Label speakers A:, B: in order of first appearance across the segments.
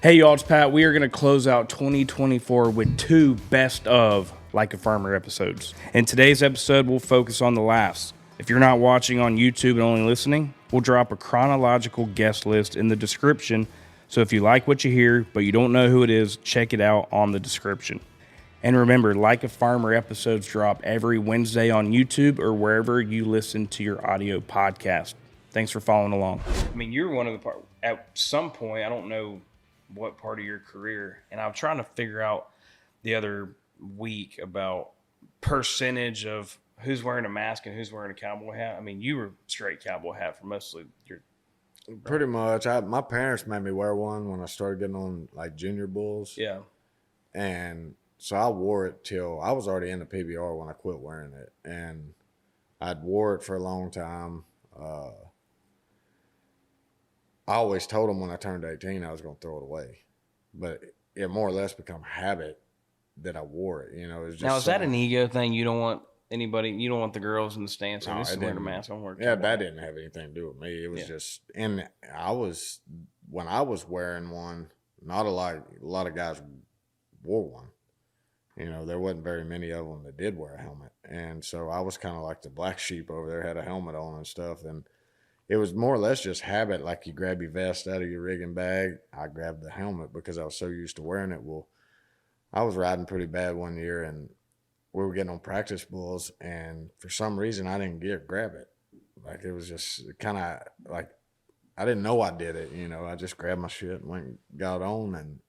A: Hey y'all, it's Pat. We are going to close out 2024 with 2 best of Like a Farmer episodes. In today's episode, we'll focus on the laughs. If you're not watching on YouTube and only listening, we'll drop a chronological guest list in the description. So if you like what you hear, but you don't know who it is, check it out on the description. And remember, Like a Farmer episodes drop every Wednesday on YouTube or wherever you listen to your audio podcast. Thanks for following along. I mean, you're one of the part at some point, I don't know what part of your career, and I'm trying to figure out the other week about percentage of who's wearing a mask and who's wearing a cowboy hat. I mean, you were straight cowboy hat for most of your
B: pretty much. My parents made me wear one when I started getting on like junior bulls.
A: Yeah.
B: And so I wore it till I was already in the PBR when I quit wearing it, and I'd wore it for a long time. I always told them when I turned 18 I was going to throw it away, but it more or less become habit that I wore it. You know, it's just
A: now is that an ego thing? You don't want anybody, you don't want the girls in the stands so just wearing a mask. I'm wearing
B: that didn't have anything to do with me. It was just, and when I was wearing one, not a lot of guys wore one. You know, there wasn't very many of them that did wear a helmet, and so I was kind of like the black sheep over there, had a helmet on and stuff. And it was more or less just habit. Like you grab your vest out of your rigging bag. I grabbed the helmet because I was so used to wearing it. Well, I was riding pretty bad one year, and we were getting on practice bulls, and for some reason I didn't grab it. Like it was just kind of like I didn't know I did it. You know, I just grabbed my shit and went and got on, and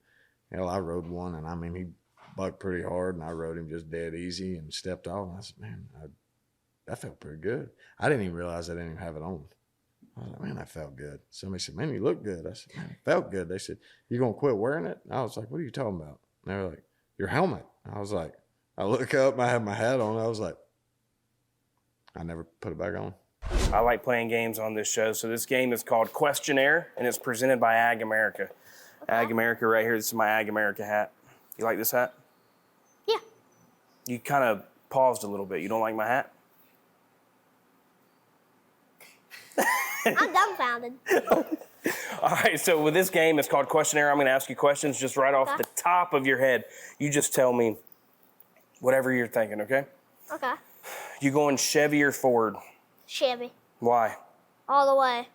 B: hell, I rode one, and I mean he bucked pretty hard, and I rode him just dead easy and stepped off. And I said, man, that felt pretty good. I didn't even realize I didn't even have it on. I was like, man, that felt good. Somebody said, man, you look good. I said, man, it felt good. They said, you going to quit wearing it? I was like, what are you talking about? And they were like, your helmet. I was like, I look up, I had my hat on. I was like, I never put it back on.
A: I like playing games on this show. So this game is called Questionnaire, and it's presented by Ag America. Ag America right here. This is my Ag America hat. You like this hat?
C: Yeah.
A: You kind of paused a little bit. You don't like my hat?
C: I'm dumbfounded.
A: All right, so with this game, it's called Questionnaire. I'm going to ask you questions just right off the top of your head. You just tell me whatever you're thinking, okay?
C: Okay.
A: You going Chevy or Ford?
C: Chevy.
A: Why?
C: All the way.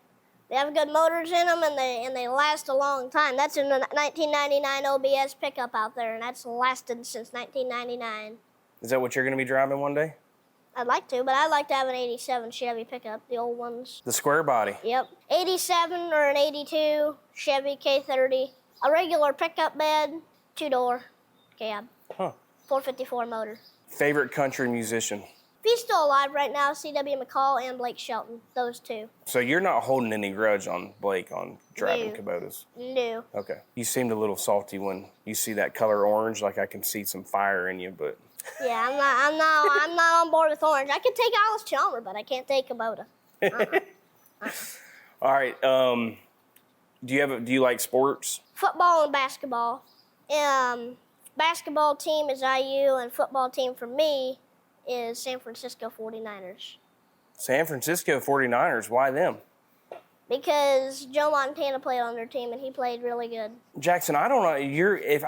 C: They have good motors in them, and they last a long time. That's in the 1999 OBS pickup out there, and that's lasted since 1999.
A: Is that what you're going to be driving one day?
C: I'd like to, but I'd like to have an 87 Chevy pickup, the old ones.
A: The square body?
C: Yep. 87 or an 82 Chevy K30. A regular pickup bed, 2-door cab.
A: Huh.
C: 454 motor.
A: Favorite country musician?
C: If he's still alive right now, C.W. McCall and Blake Shelton, those two.
A: So you're not holding any grudge on Blake on driving Kubotas?
C: No.
A: Okay. You seemed a little salty when you see that color orange, like I can see some fire in you, but...
C: Yeah, I'm not on board with orange. I can take Alice Chalmer, but I can't take Kubota.
A: All right. Do you like sports?
C: Football and basketball. Basketball team is IU, and football team for me is San Francisco 49ers.
A: San Francisco 49ers. Why them?
C: Because Joe Montana played on their team, and he played really good.
A: Jackson, I don't know.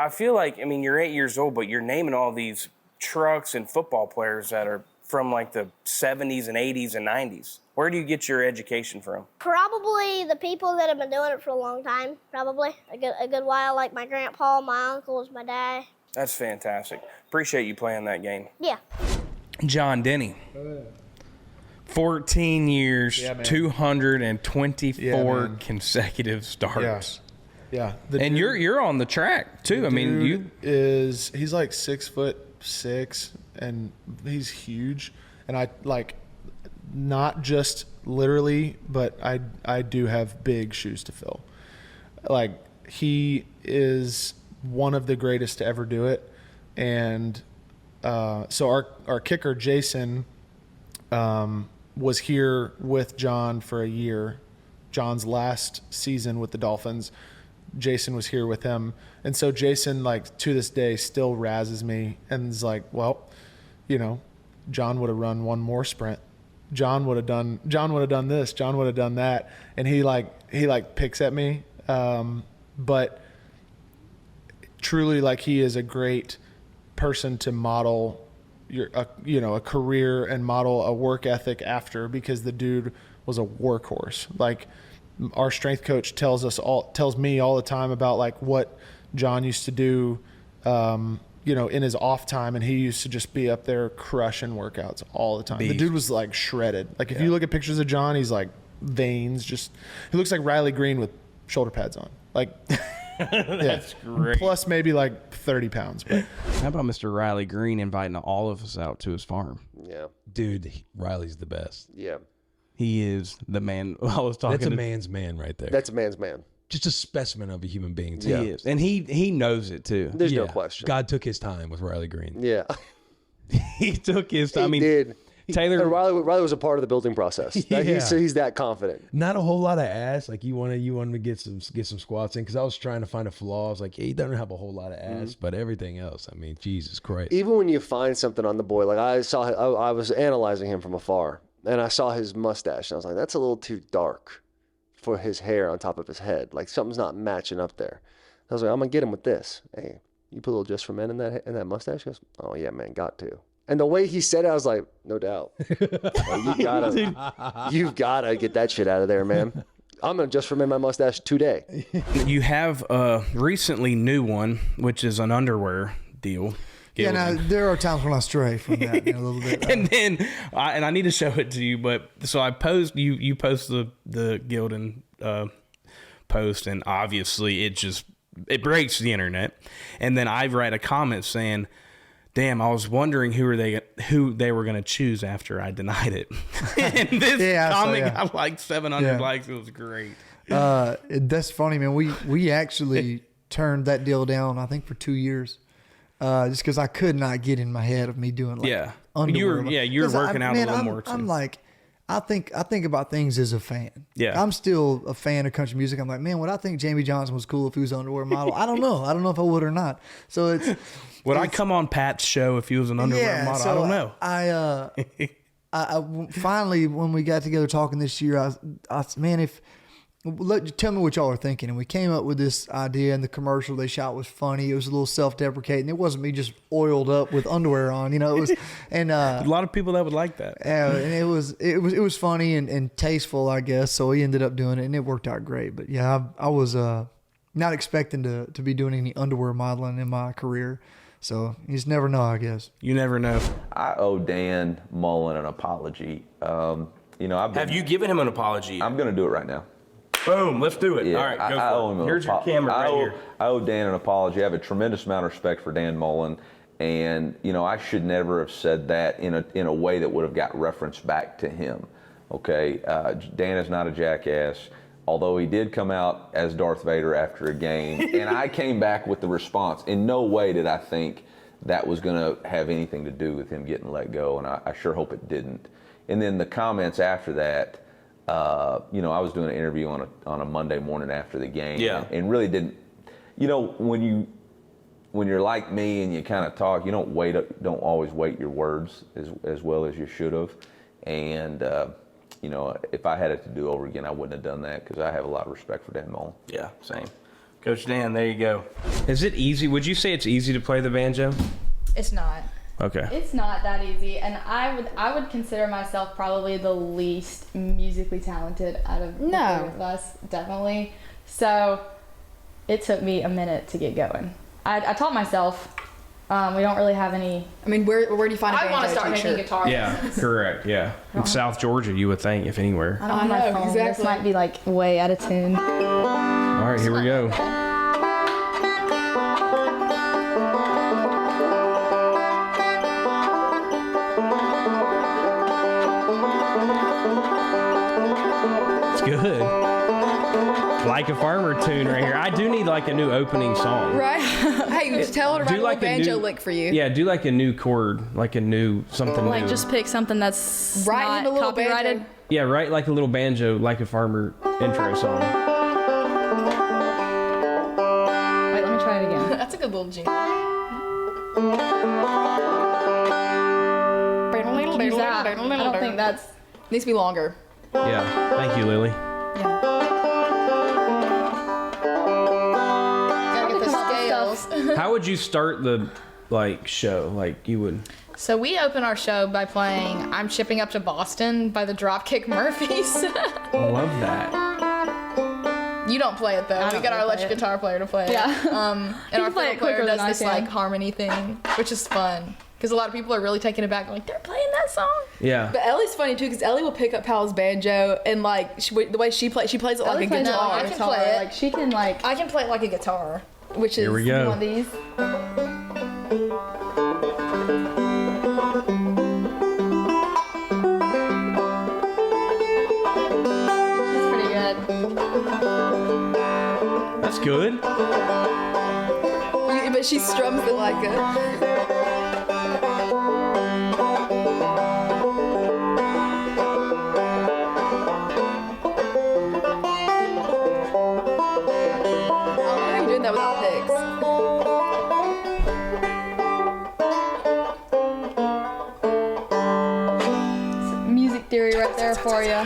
A: I feel like you're 8 years old, but you're naming all these trucks and football players that are from like the 70s and 80s and 90s. Where do you get your education from?
C: Probably the people that have been doing it for a long time, probably. A good while, like my grandpa, my uncles, my dad.
A: That's fantastic. Appreciate you playing that game.
C: Yeah.
A: John Denny. 14 years, 224 consecutive starts.
D: Yeah.
A: And you're on the track too. I mean,
D: he's like 6'6", and he's huge. And I like, not just literally, but I do have big shoes to fill. Like, he is one of the greatest to ever do it. And so our kicker, Jason, was here with John for a year. John's last season with the Dolphins, Jason was here with him. And so Jason, like, to this day still razzes me and is like, well, you know, John would have run one more sprint. John would have done this. John would have done that. And he picks at me. But truly, like, he is a great person to model a career and model a work ethic after, because the dude was a workhorse. Like, our strength coach tells me all the time about like what John used to do, in his off time, and he used to just be up there crushing workouts all the time. The dude was like shredded. Like, if you look at pictures of John, he's like veins. He looks like Riley Green with shoulder pads on. Like,
A: That's great.
D: Plus maybe like 30 pounds. But
A: how about Mr. Riley Green inviting all of us out to his farm?
E: Yeah.
F: Dude, Riley's the best.
E: Yeah.
A: He is the man. I was talking.
F: That's a man's man right there.
E: That's a man's man.
F: Just a specimen of a human being. Too.
A: He is, and he knows it too.
E: There's no question.
F: God took his time with Riley Green.
E: Yeah.
A: He took his time.
E: He did.
A: Taylor
E: And Riley was a part of the building process. He's that confident.
F: Not a whole lot of ass. Like you wanted to get some squats in, because I was trying to find a flaw. I was like, he doesn't have a whole lot of ass, but everything else, I mean, Jesus Christ.
E: Even when you find something on the boy, like I was analyzing him from afar, and I saw his mustache, and I was like, that's a little too dark for his hair on top of his head. Like, something's not matching up there. I was like, I'm gonna get him with this. Hey, you put a little Just for Men in that mustache? He goes, oh yeah, man, got to. And the way he said it, I was like, no doubt. You've gotta get that shit out of there, man. I'm gonna Just for Men my mustache today.
A: You have a recently new one, which is an underwear deal.
G: Yeah, now there are times when I stray from that a little bit.
A: And then, I need to show it to you, but so I post, you post the Gildan post, and obviously it breaks the internet. And then I write a comment saying, damn, I was wondering who they were going to choose after I denied it. And this comment got like 700 likes. It was great.
G: That's funny, man. We actually turned that deal down, I think, for 2 years. Just because I could not get in my head of me doing underwear.
A: You were working out a little more too.
G: I'm like, I think about things as a fan.
A: Yeah.
G: I'm still a fan of country music. I'm like, man, would I think Jamie Johnson was cool if he was an underwear model? I don't know. I don't know if I would or not. So it's
A: would I come on Pat's show if he was an underwear model?
G: So
A: I don't know.
G: I finally, when we got together talking this year, I man, tell me what y'all are thinking. And we came up with this idea, and the commercial they shot was funny. It was a little self-deprecating. It wasn't me just oiled up with underwear on, It was, and
A: a lot of people that would like that.
G: Yeah, and it was funny and tasteful, I guess. So we ended up doing it, and it worked out great. But yeah, I was not expecting to be doing any underwear modeling in my career. So you just never know, I guess.
A: You never know.
H: I owe Dan Mullen an apology.
A: Have you given him an apology?
H: I'm going to do it right now.
A: Boom, let's do it.
H: Yeah,
A: All right, go for it. Here's your camera right here.
H: I owe Dan an apology. I have a tremendous amount of respect for Dan Mullen, and I should never have said that in a way that would have got reference back to him. Okay, Dan is not a jackass, although he did come out as Darth Vader after a game, and I came back with the response. In no way did I think that was going to have anything to do with him getting let go, and I sure hope it didn't. And then the comments after that. I was doing an interview on a Monday morning after the game, and really didn't. When you're like me and you kind of talk, you don't always weight your words as well as you should have. And if I had it to do over again, I wouldn't have done that, because I have a lot of respect for Dan Mullen.
A: Yeah, same. Coach Dan, there you go. Is it easy? Would you say it's easy to play the banjo?
I: It's not.
A: Okay.
I: It's not that easy, and I would consider myself probably the least musically talented out of the three of us, definitely. So it took me a minute to get going. I taught myself. We don't really have any.
J: I mean, where do you find a banjo
I: I want to start
J: teacher?
I: making guitar
A: Yeah,
I: lessons.
A: correct. Yeah, in South Georgia, you would think, if anywhere.
I: I don't have my phone.
J: Exactly.
I: This might be like way out of tune.
A: All right, here we go. Good. Like a farmer tune right here. I do need like a new opening song.
J: Right? Hey, tell her to write a little banjo lick for you.
A: Yeah, do like a new chord, like a new something
I: Like
A: new.
I: just pick something that's
J: Write
I: not
J: a little
I: copyrighted.
J: banjo.
A: Yeah, write like a little banjo, like a farmer intro song.
I: Wait, let me try it again.
J: That's a good little jingle.
I: Use that. I don't think that's.
J: Needs to be longer.
A: Yeah, thank you, Lily.
J: Gotta get the scales.
I: was.
A: How would you start the show? Like you would.
I: So we open our show by playing "I'm Shipping Up to Boston" by the Dropkick Murphys.
A: I love that.
I: You don't play it though. We got our electric guitar player to play it.
J: Yeah.
I: And our
J: play
I: fiddle
J: it
I: player
J: quicker
I: does
J: than I
I: this
J: can.
I: like harmony thing, which is fun. Because a lot of people are really taken aback, like they're playing that song.
A: Yeah.
J: But Ellie's funny too, because Ellie will pick up Powell's banjo and like the way she plays it like
I: Ellie
J: a
I: plays it
J: guitar.
I: like a guitar. Play it.
J: Like she can like.
I: I can play it like a guitar.
J: Which is
A: Here we go.
J: one of these.
I: It's pretty good.
A: That's good.
J: But she strums it like a. How are you doing that without picks?
I: Music theory right there for you.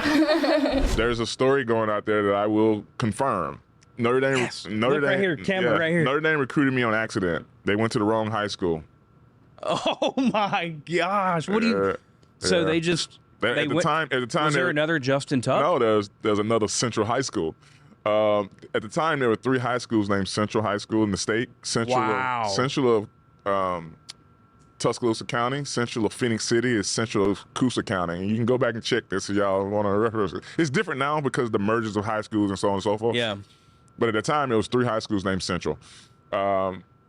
K: There's a story going out there that I will confirm. Notre Dame,
A: Yes. Look right here, camera right here.
K: Notre Dame recruited me on accident. They went to the wrong high school.
A: Oh my gosh! What do you? So
K: yeah.
A: they just
K: At the time,
A: was there another Justin Tuck?
K: No, there's another Central High School. At the time, there were 3 high schools named Central High School in the state.
A: Wow.
K: Central of Tuscaloosa County, Central of Phoenix City is Central of Coosa County. And you can go back and check this if y'all want to reference it. It's different now because of the mergers of high schools and so on and so forth.
A: Yeah.
K: But at the time, there was 3 high schools named Central.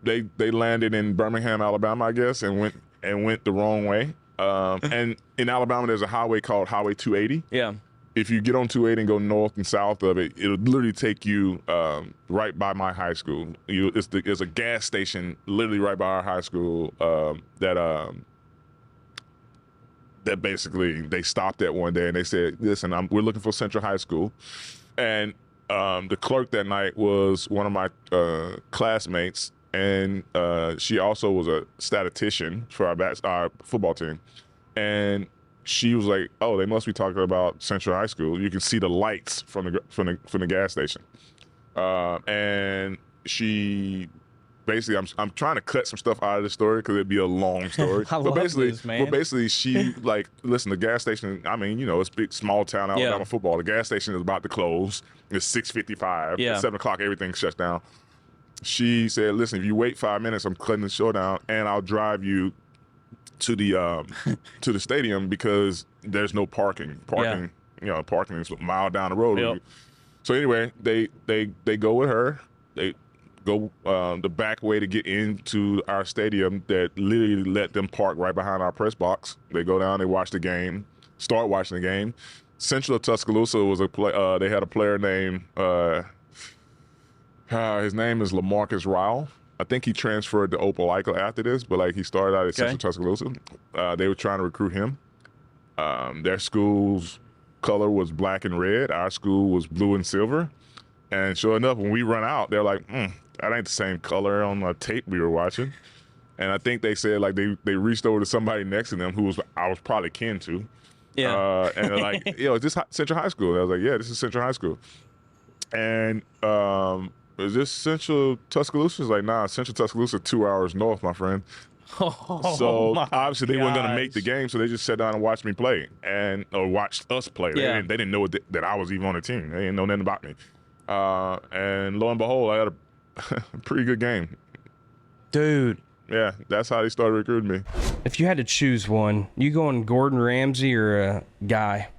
K: They landed in Birmingham, Alabama, I guess, and went the wrong way. And in Alabama, there's a highway called Highway 280.
A: Yeah.
K: If you get on 280 and go north and south of it, it'll literally take you right by my high school. There's a gas station literally right by our high school that basically they stopped at one day and they said, "Listen, we're looking for Central High School," and the clerk that night was one of my classmates, and she also was a statistician for our football team, and she was like, "Oh, they must be talking about Central High School. You can see the lights from the gas station." And she basically, I'm trying to cut some stuff out of the story because it'd be a long story.
A: I love this, man.
K: But basically, she like, listen, the gas station. I mean, it's big, small town Alabama football. The gas station is about to close. It's 6:55.
A: Yeah.
K: At 7 o'clock, everything shuts down. She said, "Listen, if you wait 5 minutes, I'm cutting the show down, and I'll drive you to the stadium because there's no parking. Parking is a mile down the road."
A: Yep.
K: So anyway, they go with her. They go the back way to get into our stadium that literally let them park right behind our press box. They go down, they watch the game, start watching the game. Central of Tuscaloosa was they had a player named his name is LaMarcus Ryle. I think he transferred to Opelika after this, but he started out at Central Tuscaloosa. They were trying to recruit him. Their school's color was black and red. Our school was blue and silver. And sure enough, when we run out, they're like, that ain't the same color on the tape we were watching. And I think they said they reached over to somebody next to them who I was probably kin to.
A: Yeah.
K: And they're like, is this Central High School? And I was like, yeah, this is Central High School. And is this Central Tuscaloosa? It's like, nah, Central Tuscaloosa 2 hours north, my friend. So obviously they weren't going to make the game, so they just sat down and watched me play or watched us play.
A: Yeah.
K: They didn't know that I was even on the team. They didn't know nothing about me. And lo and behold, I had a pretty good game.
A: Dude.
K: Yeah, that's how they started recruiting me.
A: If you had to choose one, you going Gordon Ramsay or a Guy?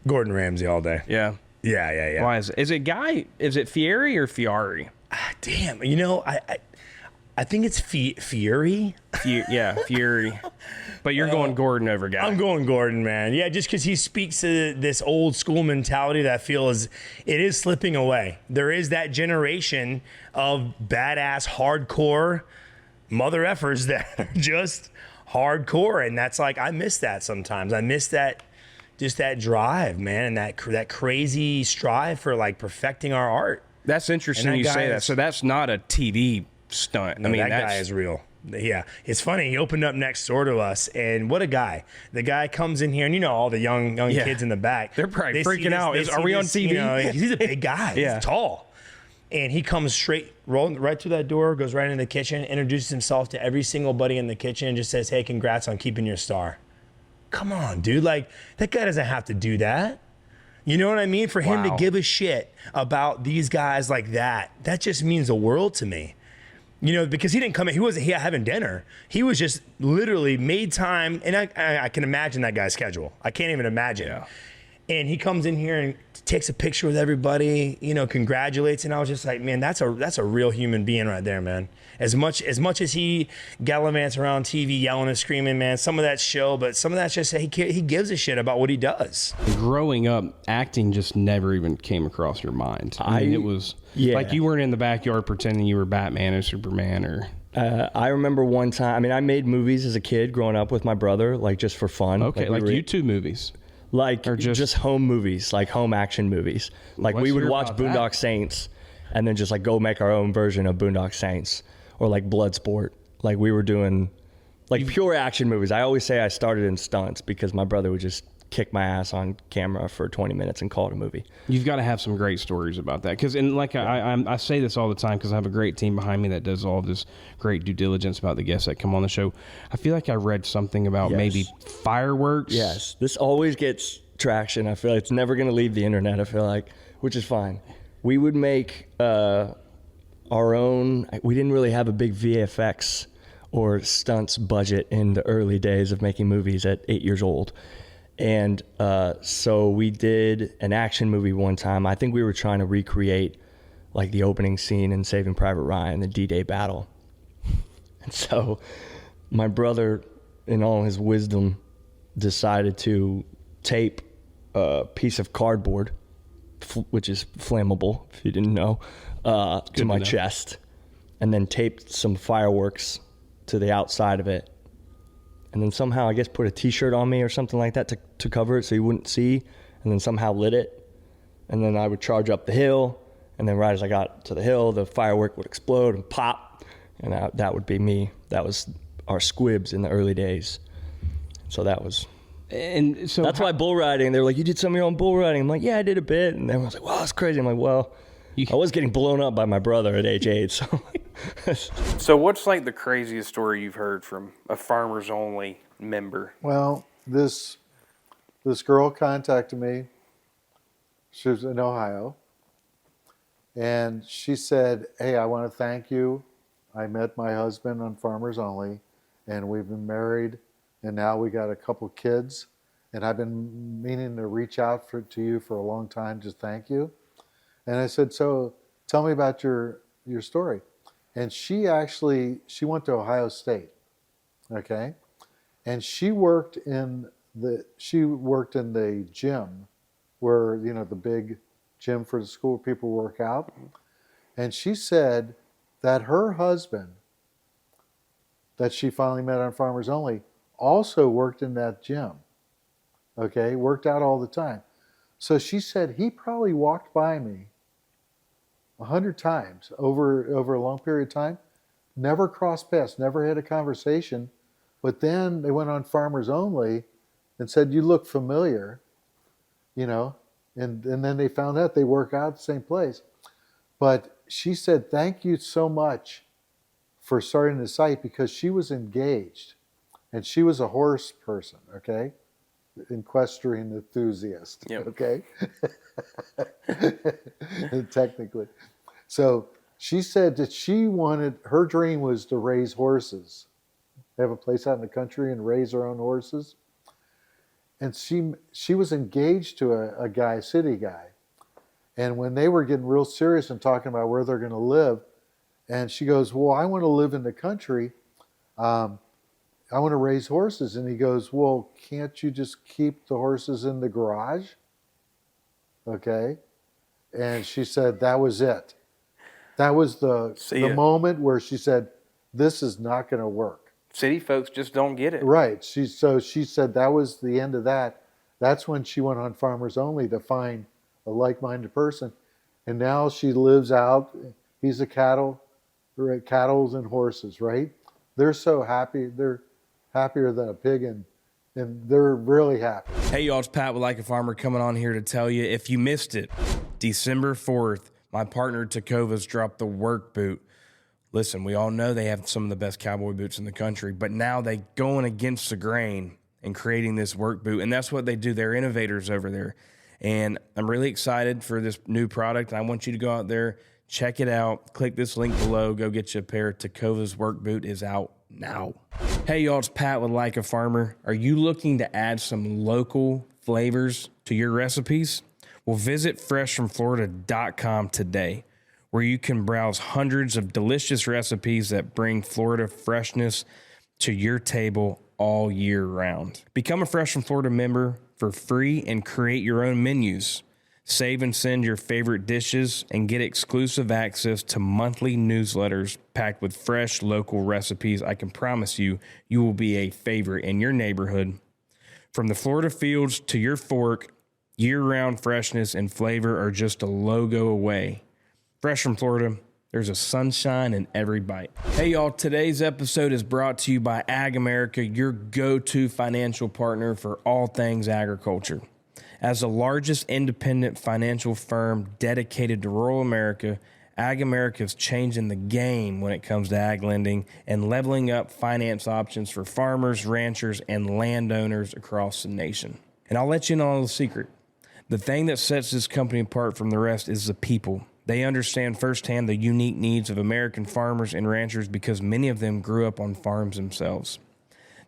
L: Gordon Ramsay all day.
A: Yeah.
L: Yeah.
A: Why is it? Is it Guy? Is it Fieri or Fiari?
L: Damn, I think it's Fury.
A: Fury. But you're going Gordon over Guy.
L: I'm going Gordon, man. Yeah, just because he speaks to this old school mentality that I feel it is slipping away. There is that generation of badass, hardcore mother effers that are just hardcore, and that's I miss that sometimes. I miss that, just that drive, man, and that crazy strive for perfecting our art.
A: That's interesting you say that. So that's not a TV stunt.
L: No, that guy is real. Yeah, it's funny. He opened up next door to us, and what a guy! The guy comes in here, and all the young kids in the back.
A: They're probably freaking out. Are we on TV?
L: He's a big guy.
A: Yeah.
L: He's tall, And he comes straight, rolling right through that door, goes right into the kitchen, introduces himself to every single buddy in the kitchen, and just says, hey, congrats on keeping your star. Come on, dude. Like, that guy doesn't have to do that. You know what I mean? For him to give a shit about these guys like that just means the world to me. You know, because he didn't come in, he wasn't here having dinner. He was just literally made time, and I can imagine that guy's schedule. I can't even imagine. Yeah. And he comes in here and takes a picture with everybody, you know, congratulates. And I was just like, man, that's a real human being right there, man. As much as he gallivants around TV yelling and screaming, man, some of that's show, but some of that's just he gives a shit about what he does.
A: Growing up, acting just never even came across your mind. I mean, it was like you weren't in the backyard pretending you were Batman or Superman or...
M: I remember one time, I mean, I made movies as a kid growing up with my brother, like just for fun.
A: Okay, like YouTube movies.
M: Like, or just home movies, like home action movies. Like, we would watch Boondock Saints and then just, like, go make our own version of Boondock Saints. Or, like, Bloodsport. Like, we were doing, like, pure action movies. I always say I started in stunts because my brother would just kick my ass on camera for 20 minutes and call it a movie.
A: You've got to have some great stories about that. Because, and like I say this all the time because I have a great team behind me that does all this great due diligence about the guests that come on the show. I feel like I read something about maybe fireworks.
M: Yes. This always gets traction. I feel like it's never going to leave the internet, I feel like, which is fine. We would make our own, we didn't really have a big VFX or stunts budget in the early days of making movies at 8 years old. And so we did an action movie one time. I think we were trying to recreate like the opening scene in Saving Private Ryan, the D-Day battle. And so my brother, in all his wisdom, decided to tape a piece of cardboard, which is flammable, if you didn't know, to my chest, and then taped some fireworks to the outside of it. And then somehow, I guess, put a T-shirt on me or something like that to cover it so you wouldn't see, and then somehow lit it. And then I would charge up the hill, and then right as I got to the hill, the firework would explode and pop, and that would be me. That was our squibs in the early days. So that was... And so that's why bull riding, they were like, you did some of your own bull riding. I'm like, yeah, I did a bit. And everyone's like, wow, that's crazy. I'm like, well, I was getting blown up by my brother at age 8.
A: So what's like the craziest story you've heard from a Farmers Only member?
N: Well, this girl contacted me. She was in Ohio. And she said, hey, I want to thank you. I met my husband on Farmers Only, and we've been married, and now we got a couple kids. And I've been meaning to reach out to you for a long time, just thank you. And I said, so tell me about your story. And she went to Ohio State, okay? And she worked in the gym where, you know, the big gym for the school people work out. And she said that her husband, that she finally met on Farmers Only, also worked in that gym, okay? Worked out all the time. So she said he probably walked by me 100 times over a long period of time, never crossed paths, never had a conversation. But then they went on Farmers Only and said, you look familiar, you know, and then they found out they work out at the same place. But she said, thank you so much for starting the site, because she was engaged and she was a horse person, okay? Equestrian enthusiast, okay? Technically. So she said that her dream was to raise horses, have a place out in the country and raise her own horses. And she was engaged to a city guy. And when they were getting real serious and talking about where they're going to live, and she goes, well, I want to live in the country. I want to raise horses. And he goes, well, can't you just keep the horses in the garage? Okay. And she said that was it. That was the moment where she said, this is not going to work.
A: City folks just don't get it.
N: Right. She said that was the end of that. That's when she went on Farmers Only to find a like-minded person. And now she lives out. He's a cattles and horses, right? They're so happy. They're happier than a pig, and they're really happy.
A: Hey, y'all, it's Pat with Like a Farmer coming on here to tell you, if you missed it, December 4th, My partner Takova's dropped the work boot. Listen, we all know they have some of the best cowboy boots in the country, but now they going against the grain and creating this work boot, and that's what they do. They're innovators over there, and I'm really excited for this new product. I want you to go out there, check it out. Click this link below. Go get you a pair. Takova's work boot is out now. Hey, y'all, it's Pat with Like a Farmer. Are you looking to add some local flavors to your recipes? Well, visit freshfromflorida.com today, where you can browse hundreds of delicious recipes that bring Florida freshness to your table all year round. Become a Fresh from Florida member for free and create your own menus. Save and send your favorite dishes and get exclusive access to monthly newsletters packed with fresh local recipes. I can promise you, you will be a favorite in your neighborhood. From the Florida fields to your fork, year-round freshness and flavor are just a logo away. Fresh from Florida, there's a sunshine in every bite. Hey, y'all, today's episode is brought to you by Ag America, your go-to financial partner for all things agriculture. As the largest independent financial firm dedicated to rural America, Ag America is changing the game when it comes to ag lending and leveling up finance options for farmers, ranchers, and landowners across the nation. And I'll let you know a little secret. The thing that sets this company apart from the rest is the people. They understand firsthand the unique needs of American farmers and ranchers because many of them grew up on farms themselves.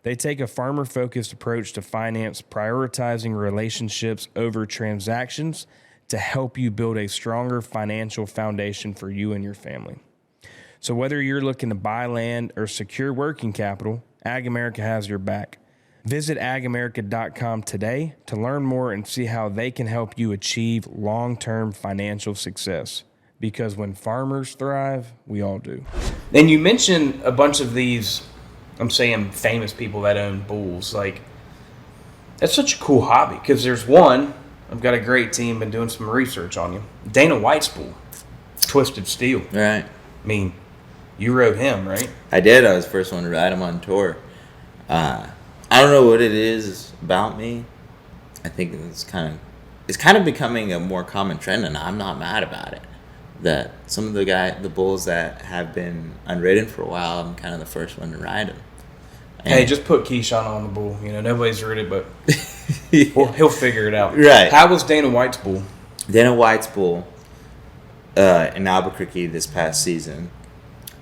A: They take a farmer-focused approach to finance, prioritizing relationships over transactions to help you build a stronger financial foundation for you and your family. So whether you're looking to buy land or secure working capital, Ag America has your back. Visit agamerica.com today to learn more and see how they can help you achieve long-term financial success. Because when farmers thrive, we all do. And you mentioned a bunch of these, I'm saying famous people that own bulls. Like, that's such a cool hobby because there's one, I've got a great team, been doing some research on you. Dana White's bull, Twisted Steel.
O: Right.
A: I mean, you rode him, right?
O: I did. I was the first one to ride him on tour. I don't know what it is about me. I think it's kind of becoming a more common trend, and I'm not mad about it. That some of the bulls that have been unridden for a while, I'm kind of the first one to ride them. And
A: hey, just put Keyshawn on the bull. You know, nobody's ridden it, but well, he'll figure it out.
O: Right.
A: How was Dana White's bull?
O: Dana White's bull in Albuquerque this past season.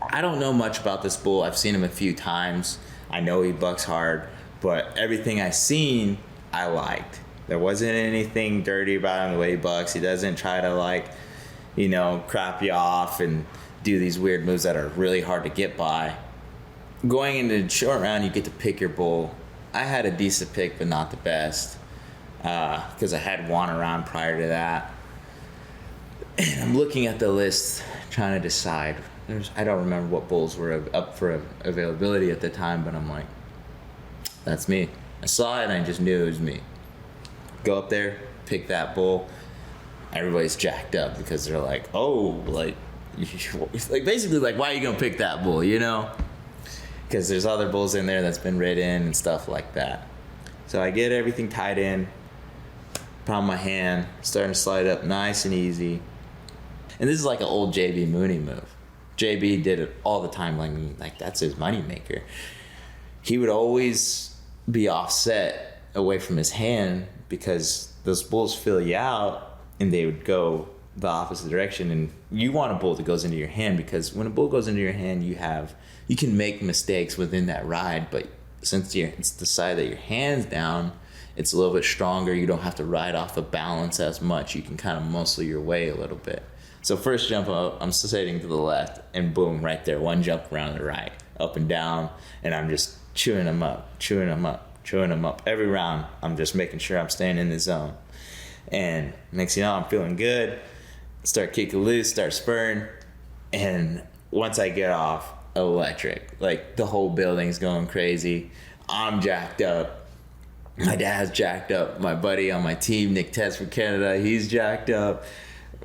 O: I don't know much about this bull. I've seen him a few times. I know he bucks hard, but everything I seen, I liked. There wasn't anything dirty about him the way he bucks. He doesn't try to crap you off and do these weird moves that are really hard to get by. Going into the short round, you get to pick your bull. I had a decent pick, but not the best, because I had one around prior to that. And I'm looking at the list, trying to decide. I don't remember what bulls were up for availability at the time, but I'm like, that's me. I saw it and I just knew it was me. Go up there, pick that bull. Everybody's jacked up because they're like, oh, basically why are you gonna pick that bull, you know? Because there's other bulls in there that's been ridden and stuff like that. So I get everything tied in, pound my hand, starting to slide up nice and easy. And this is like an old JB Mauney move. JB did it all the time, like that's his moneymaker. He would always be offset away from his hand because those bulls fill you out and they would go the opposite direction. And you want a bull that goes into your hand because when a bull goes into your hand, you can make mistakes within that ride, but since it's the side that your hand's down, it's a little bit stronger. You don't have to ride off the balance as much. You can kind of muscle your way a little bit. So first jump up, I'm sitting to the left, and boom, right there, one jump around the right, up and down, and I'm just chewing them up. Every round, I'm just making sure I'm staying in the zone. And next thing you know, I'm feeling good, start kicking loose, start spurring, and once I get off, electric. Like, the whole building's going crazy. I'm jacked up. My dad's jacked up. My buddy on my team, Nick Tess from Canada, he's jacked up.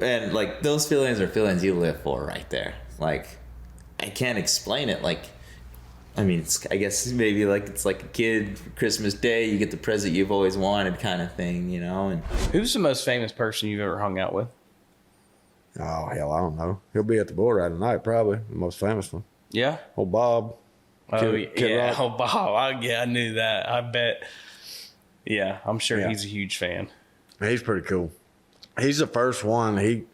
O: And, those feelings are feelings you live for right there. I can't explain it. I guess maybe it's like a kid for Christmas Day, you get the present you've always wanted kind of thing, you know? And
A: who's the most famous person you've ever hung out with?
B: Oh, hell, I don't know. He'll be at the bull ride tonight, probably. The most famous one.
A: Yeah.
B: Old Bob.
A: Oh,
B: Kid
A: yeah.
B: Rock.
A: Oh, Bob. I knew that. I bet. Yeah, I'm sure he's a huge fan.
B: He's pretty cool. He's the first one.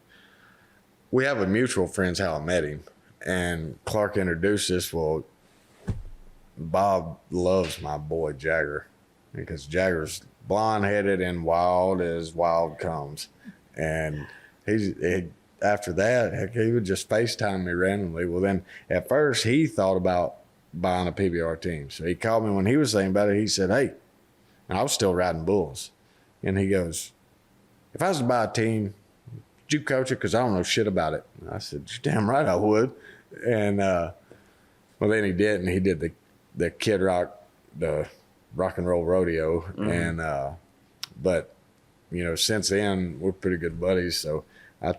B: We have a mutual friend's how I met him. And Clark introduced us. Well, Bob loves my boy Jagger because Jagger's blonde-headed and wild as wild comes. And after that, heck, he would just FaceTime me randomly. Well, then at first he thought about buying a PBR team. So he called me when he was saying about it. He said, hey, and I was still riding bulls. And he goes, if I was to buy a team, would you coach it? Because I don't know shit about it. And I said, you're damn right I would. And well, then he did, and he did the Kid Rock, the rock and roll rodeo. Mm-hmm. And but you know, since then we're pretty good buddies. So I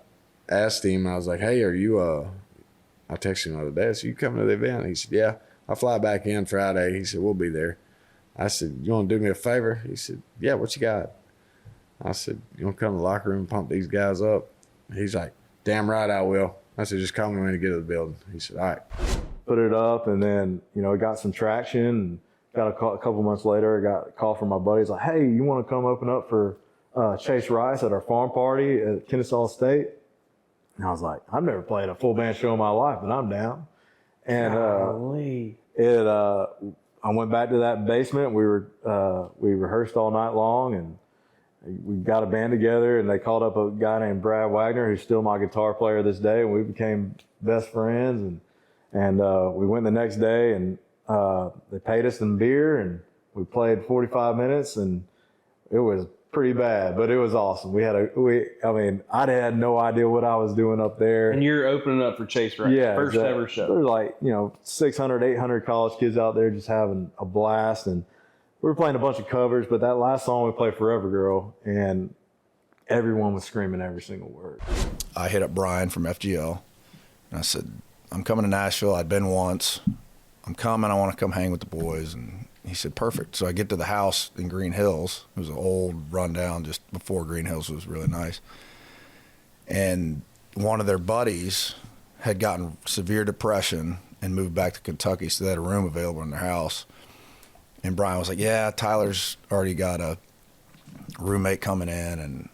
B: asked him, I was like, hey, are you I texted him the other day, I said, you coming to the event? He said, yeah, I'll fly back in Friday. He said, we'll be there. I said, you want to do me a favor? He said, yeah, what you got? I said, you want to come to the locker room and pump these guys up? He's like, damn right I will. I said, just call me when you get to the building. He said, all right.
P: Put it up, and then, you know, it got some traction. And got a couple months later, I got a call from my buddies like, hey, you want to come open up for Chase Rice at our farm party at Kennesaw State? And I was like, I've never played a full band show in my life, but I'm down. And I went back to that basement. We rehearsed all night long, and we got a band together, and they called up a guy named Brad Wagner, who's still my guitar player this day, and we became best friends. And we went the next day, and they paid us some beer, and we played 45 minutes, and it was pretty bad, but it was awesome. I had no idea what I was doing up there.
A: And you're opening up for Chase Rice, first ever show.
P: There's like, 600, 800 college kids out there just having a blast, and we were playing a bunch of covers, but that last song we played, Forever Girl, and everyone was screaming every single word.
Q: I hit up Brian from FGL, and I said, I'm coming to Nashville. I'd been once. I'm coming. I want to come hang with the boys. And he said, perfect. So I get to the house in Green Hills. It was an old rundown just before Green Hills was really nice. And one of their buddies had gotten severe depression and moved back to Kentucky, so they had a room available in their house. And Brian was like, yeah, Tyler's already got a roommate coming in. And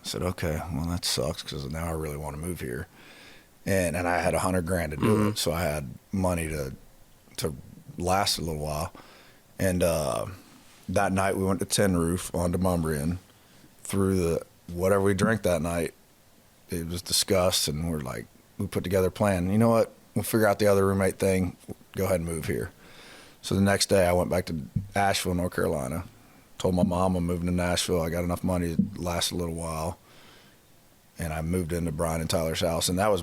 Q: I said, okay, well, that sucks because now I really want to move here. And I had $100,000 to do it, so I had money to last a little while. And that night we went to Tin Roof on Demumbrian. Through whatever we drank that night, it was discussed, and we put together a plan. You know what? We'll figure out the other roommate thing. Go ahead and move here. So the next day I went back to Asheville, North Carolina. Told my mom I'm moving to Nashville. I got enough money to last a little while. And I moved into Brian and Tyler's house, and that was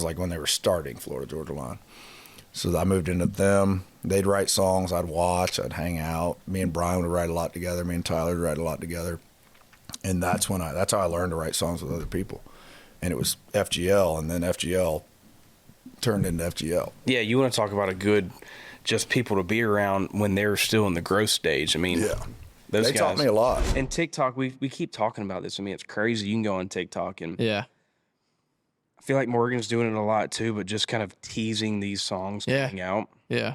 Q: like when they were starting Florida Georgia Line. So I moved into them. They'd write songs, I'd watch, I'd hang out. Me and Brian would write a lot together. Me and Tyler would write a lot together. And that's how I learned to write songs with other people. And it was FGL, and then FGL turned into FGL.
A: Yeah, you want to talk about a good just people to be around when they're still in the growth stage. I mean,
Q: yeah.
A: Those
Q: they
A: guys
Q: taught me a lot.
A: And TikTok, we keep talking about this. I mean, it's crazy. You can go on TikTok and
R: I
A: feel like Morgan's doing it a lot too, but just kind of teasing these songs coming out.
R: Yeah.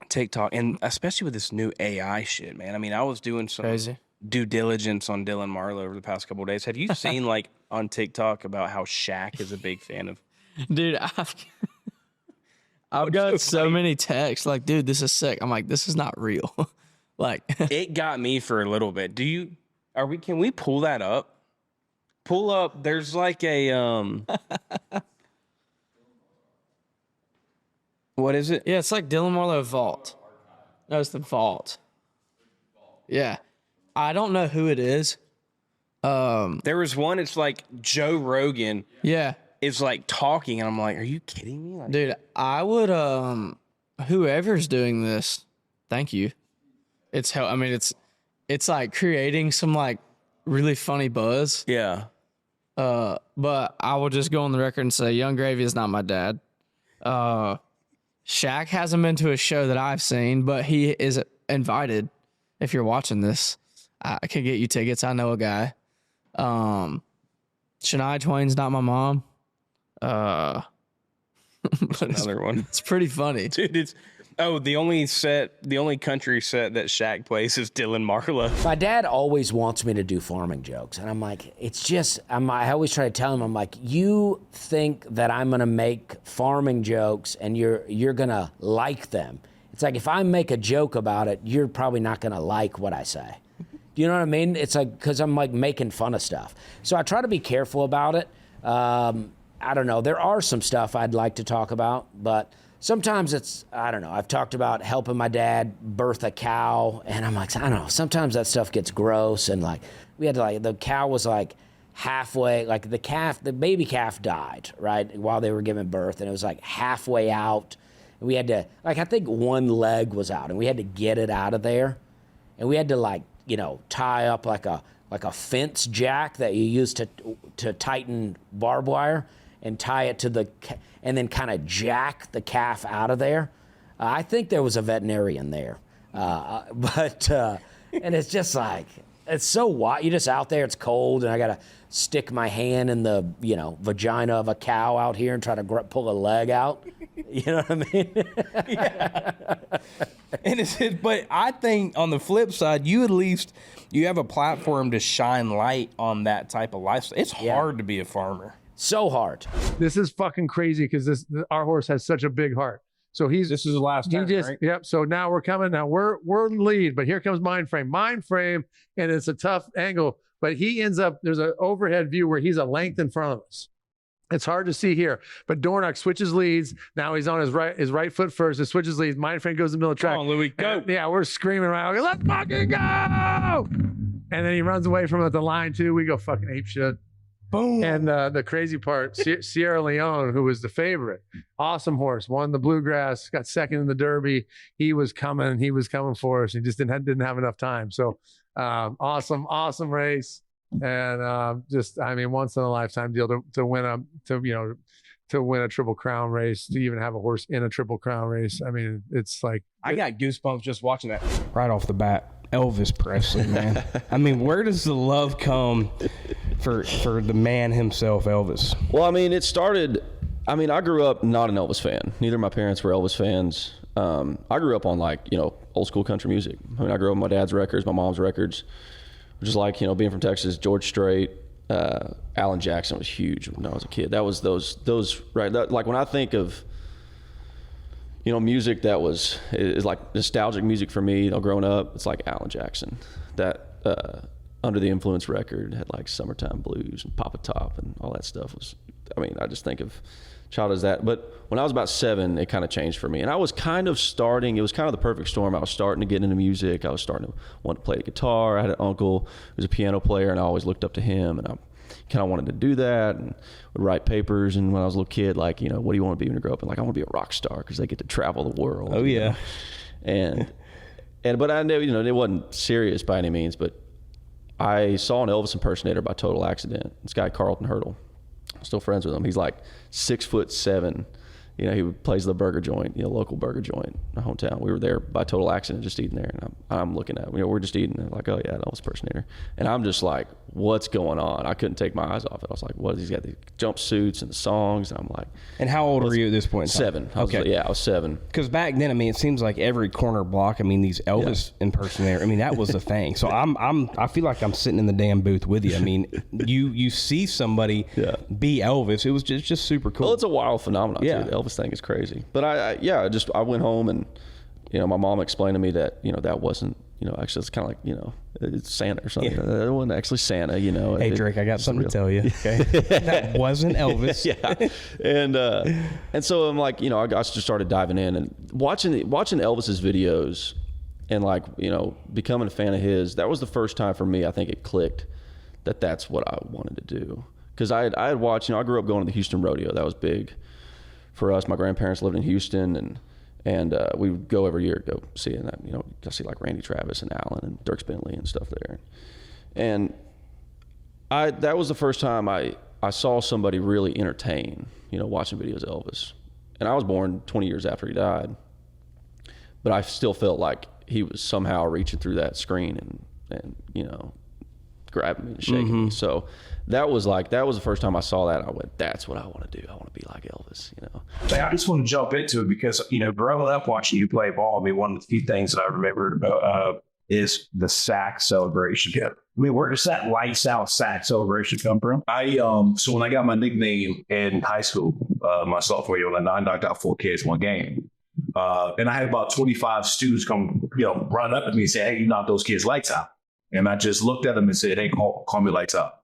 A: TikTok, and especially with this new AI shit, man. I mean, I was doing some due diligence on Dylan Marlowe over the past couple of days. Have you seen on TikTok about how Shaq is a big fan of?
R: Dude, I've got so many texts like, dude, this is sick. I'm like, this is not real.
A: It got me for a little bit. Can we pull that up? Pull up. There's like a what is it?
R: Yeah, it's like Dylan Marlowe Vault. No, it's the Vault. Yeah. I don't know who it is.
A: There was one, it's like Joe Rogan.
R: Yeah.
A: Is like talking, and I'm like, are you kidding me?
R: Dude, I would whoever's doing this, thank you. It's like creating some like really funny buzz.
A: Yeah.
R: But I will just go on the record and say Young Gravy is not my dad. Shaq hasn't been to a show that I've seen, but he is invited. If you're watching this, I can get you tickets. I know a guy. Shania Twain's not my mom.
A: That's another one.
R: It's pretty funny.
A: Dude, the only country set that Shaq plays is Dylan Marlowe.
S: My dad always wants me to do farming jokes, and I'm like, I always try to tell him, I'm like, you think that I'm gonna make farming jokes and you're gonna like them. It's like, if I make a joke about it, you're probably not gonna like what I say. Do you know what I mean? It's like, because I'm like making fun of stuff. So I try to be careful about it. I don't know. There are some stuff I'd like to talk about, but sometimes it's, I don't know. I've talked about helping my dad birth a cow, and I'm like, I don't know. Sometimes that stuff gets gross, and like, we had to like, the cow was like halfway, like the baby calf died, right, while they were giving birth, and it was like halfway out. And we had to, like, I think one leg was out, and we had to get it out of there, and we had to like, tie up like a fence jack that you use to tighten barbed wire, and tie it to and then kind of jack the calf out of there. I think there was a veterinarian there. And it's just like, it's so wild. You're just out there, it's cold, and I got to stick my hand in the, vagina of a cow out here and try to pull a leg out. You know what I mean?
A: And but I think on the flip side, you have a platform to shine light on that type of lifestyle. It's hard to be a farmer.
S: So hard.
T: This is fucking crazy because our horse has such a big heart. So this is the last time, right? Yep. So now we're coming. Now we're lead, but here comes Mind Frame, and it's a tough angle. But he ends up, there's an overhead view where he's a length in front of us. It's hard to see here, but Dornock switches leads. Now he's on his right foot first. It switches leads. Mind Frame goes in the middle of the track.
A: Come on, Louis, go.
T: Yeah, we're screaming around. Let's fucking go! And then he runs away from it at the line too. We go fucking ape shit. Boom. And the crazy part, Sierra Leone, who was the favorite, awesome horse, won the Bluegrass, got second in the Derby. He was coming for us. He just didn't have enough time. So awesome race. And once in a lifetime deal to win a Triple Crown race, to even have a horse in a Triple Crown race. I mean, it's like,
A: I got goosebumps just watching that right off the bat. Elvis Presley, man. I mean, where does the love come for the man himself, Elvis?
U: Well, I mean, it started, I grew up not an Elvis fan. Neither of my parents were Elvis fans. I grew up on old school country music. I grew up on my dad's records, my mom's records, which is being from Texas, George Strait, Alan Jackson was huge when I was a kid. That was those right. Like when I think of, music that is like nostalgic music for me, growing up, it's like Alan Jackson. That Under the Influence record had like Summertime Blues and Papa Top and all that stuff I just think of child as that. But when I was about 7, it kind of changed for me. And I was kind of it was kind of the perfect storm. I was starting to get into music. I was starting to want to play the guitar. I had an uncle who was a piano player, and I always looked up to him, and I kind of wanted to do that and would write papers. And when I was a little kid, what do you want to be when you grow up? And I want to be a rock star because they get to travel the world.
A: Oh yeah.
U: But I knew, it wasn't serious by any means, but I saw an Elvis impersonator by total accident. This guy, Carlton Hurdle. I'm still friends with him. He's like 6'7". He plays the burger joint, local burger joint in my hometown. We were there by total accident, just eating there. And I'm looking at, we're just eating. And like, oh yeah, that was impersonator. And I'm just like, what's going on? I couldn't take my eyes off it. I was like, what? He's got the jumpsuits and the songs. And I'm like,
A: and how old were you at this point?
U: 7. I was 7.
A: Because back then, it seems like every corner block, these Elvis impersonator, that was the thing. So I feel like I'm sitting in the damn booth with you. You see somebody be Elvis. It was just super cool.
U: Well, it's a wild phenomenon. Yeah. Too. The Elvis thing is crazy. But I went home and, my mom explained to me that, that wasn't, actually it's kind of like, it's Santa or something. Yeah. It wasn't actually Santa,
A: Hey, Drake, I got something to tell you. Okay. That wasn't Elvis.
U: Yeah. And so I'm like, I just started diving in and watching Elvis's videos and becoming a fan of his. That was the first time for me, I think it clicked that that's what I wanted to do. Because I had watched, I grew up going to the Houston Rodeo. That was big for us. My grandparents lived in Houston, and we would go every year, go see it. Go see like Randy Travis and Allen and Dierks Bentley and stuff there. And that was the first time I saw somebody really entertain, watching videos of Elvis. And I was born 20 years after he died, but I still felt like he was somehow reaching through that screen and grabbing me and shaking me. So that was the first time I saw that. I went, that's what I want to do. I want to be like Elvis, you know.
C: Hey, I just want to jump into it because, you know, growing up watching you play ball, I mean, one of the few things that I remember about is the sack celebration. Yeah. I mean, where does that lights out sack celebration come from? So when I got my nickname in high school, my sophomore year, when I knocked out 4 kids one game, and I had about 25 students come, you know, run up to me and say, hey, you knocked those kids' lights out. And I just looked at them and said, hey, call me Lights Out.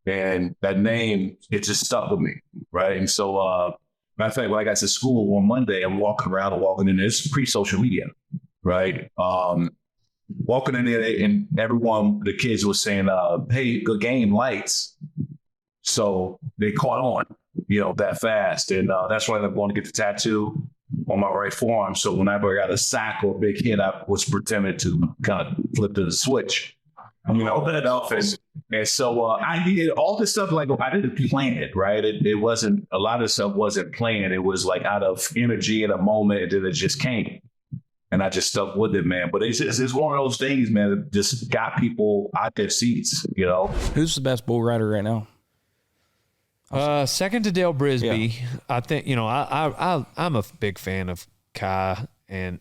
C: And that name, it just stuck with me, right? And so, matter of fact, when I got to school on Monday, I'm walking in there. It's pre-social media, right? Walking in there, and the kids was saying, hey, good game, lights. So they caught on, you know, that fast. And that's why I'm going to get the tattoo on my right forearm. So whenever I got a sack or a big hit, I was pretending to kind of flip to the switch. You know, that offense. And so I did all this stuff, like I didn't plan it, right? It wasn't, a lot of stuff wasn't planned. It was like out of energy in a moment, and then it just came. And I just stuck with it, man. But it's one of those things, man, that just got people out their seats, you know?
A: Who's the best bull rider right now?
V: Second to Dale Brisby.
A: Yeah.
V: I think, you know, I'm a big fan of Kai and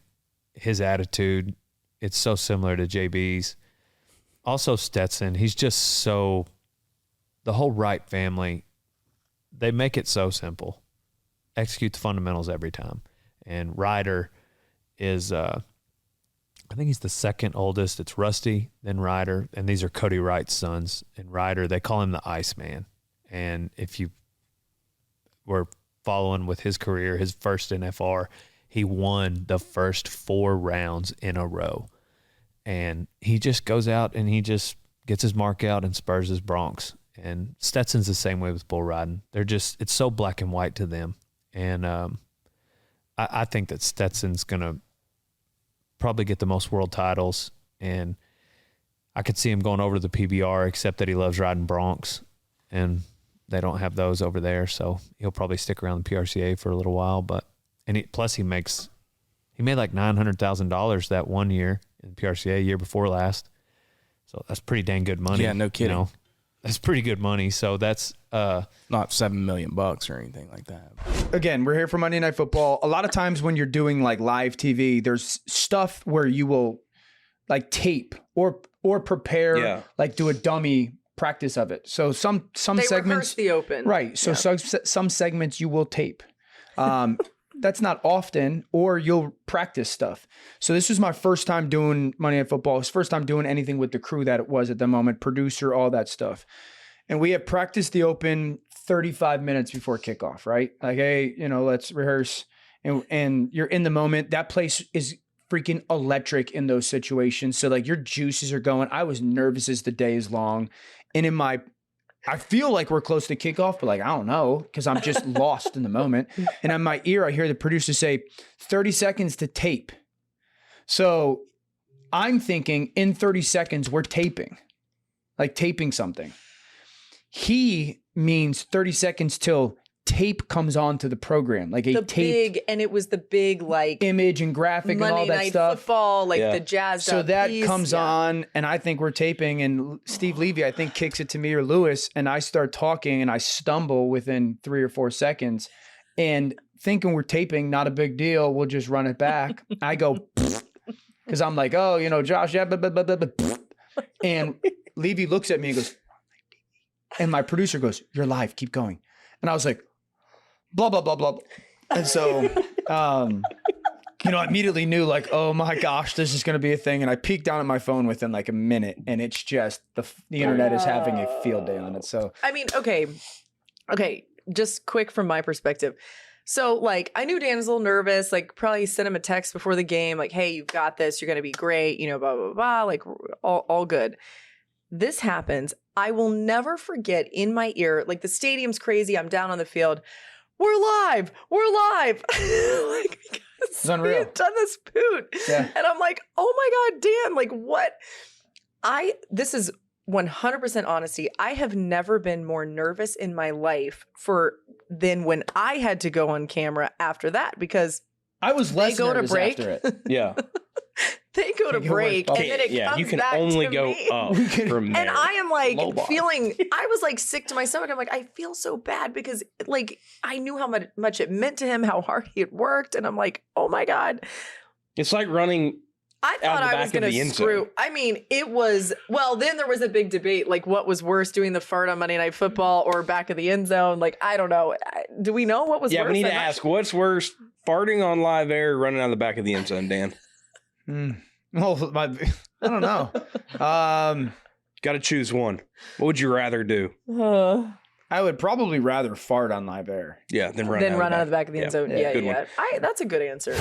V: his attitude. It's so similar to JB's. Also Stetson. He's just so, the whole Wright family, they make it so simple. Execute the fundamentals every time. And Ryder is, I think he's the second oldest. It's Rusty, then Ryder, and these are Cody Wright's sons. And Ryder, they call him the Iceman. And if you were following with his career, his first NFR, he won the first 4 rounds in a row. And he just goes out and he just gets his mark out and spurs his broncs. And Stetson's the same way with bull riding. They're just, it's so black and white to them. And I think that Stetson's going to probably get the most world titles. And I could see him going over to the PBR, except that he loves riding broncs. And they don't have those over there, so he'll probably stick around the PRCA for a little while. But plus he made like $900,000 that one year in PRCA, year before last. So that's pretty dang good money.
A: Yeah, no kidding.
V: You know? That's pretty good money. So that's
A: not $7 million or anything like that.
W: Again, we're here for Monday Night Football. A lot of times when you're doing like live TV, there's stuff where you will like tape or prepare, like do a dummy practice of it. So some
J: They
W: segments,
J: rehearse the open.
W: right? So some segments you will tape. That's not often, or you'll practice stuff. So this was my first time doing Monday Night Football. It was first time doing anything with the crew that it was at the moment, producer, all that stuff. And we had practiced the open 35 minutes before kickoff, right? Like, hey, you know, let's rehearse. And you're in the moment. That place is freaking electric in those situations. So like your juices are going. I was nervous as the day is long. And I feel like we're close to kickoff, but like, I don't know, because I'm just lost in the moment. And in my ear, I hear the producer say 30 seconds to tape. So I'm thinking in 30 seconds, we're taping, like taping something. He means 30 seconds till tape comes onto the program, like a tape.
J: And it was the big like
W: image and graphic and all
J: Monday
W: that
J: Night
W: stuff.
J: Football, like the jazzed
W: So
J: up
W: that
J: piece.
W: comes on, and I think we're taping, and Steve Levy, I think, kicks it to me or Lewis, and I start talking, and I stumble within 3 or 4 seconds, and thinking we're taping, not a big deal, we'll just run it back. I go, because I'm like, oh, you know, Josh, yeah, blah, blah, blah, blah, blah. And Levy looks at me and goes, and my producer goes, you're live, keep going. And I was like, blah, blah, blah, blah. And so, you know, I immediately knew like, oh my gosh, this is going to be a thing. And I peeked down at my phone within like a minute, and it's just the internet is having a field day on it. So,
J: I mean, okay, just quick from my perspective. So like, I knew Dan was a little nervous, like probably sent him a text before the game, like, hey, you've got this, you're going to be great, you know, blah, blah, blah, like all good. This happens. I will never forget in my ear, like the stadium's crazy. I'm down on the field. We're live. Like, because we had done this boot. Yeah. And I'm like, oh my God, Dan, like what? This is 100% honesty. I have never been more nervous in my life than when I had to go on camera after that, because
W: I was less
J: they go
W: nervous
J: to break.
W: after it. Yeah.
J: They go to break, and then it comes
A: you can
J: back
A: only
J: to
A: go
J: me.
A: up from there.
J: And I am like
A: Low bar.
J: I was like sick to my stomach. I'm like, I feel so bad because like I knew how much it meant to him, how hard he had worked. And I'm like, oh my God.
A: It's like running.
J: I thought I was going to screw. I mean, it was, well, then there was a big debate, like what was worse, doing the fart on Monday Night Football or back of the end zone? Like, I don't know. Do we know what was worse?
A: Yeah, we need to ask, what's worse, farting on live air or running out of the back of the end zone, Dan?
W: Well, I don't know.
A: Got to choose one. What would you rather do?
W: I would probably rather fart on live air.
A: Yeah,
J: Then run out of the back of the end zone. Yeah. That's a good answer.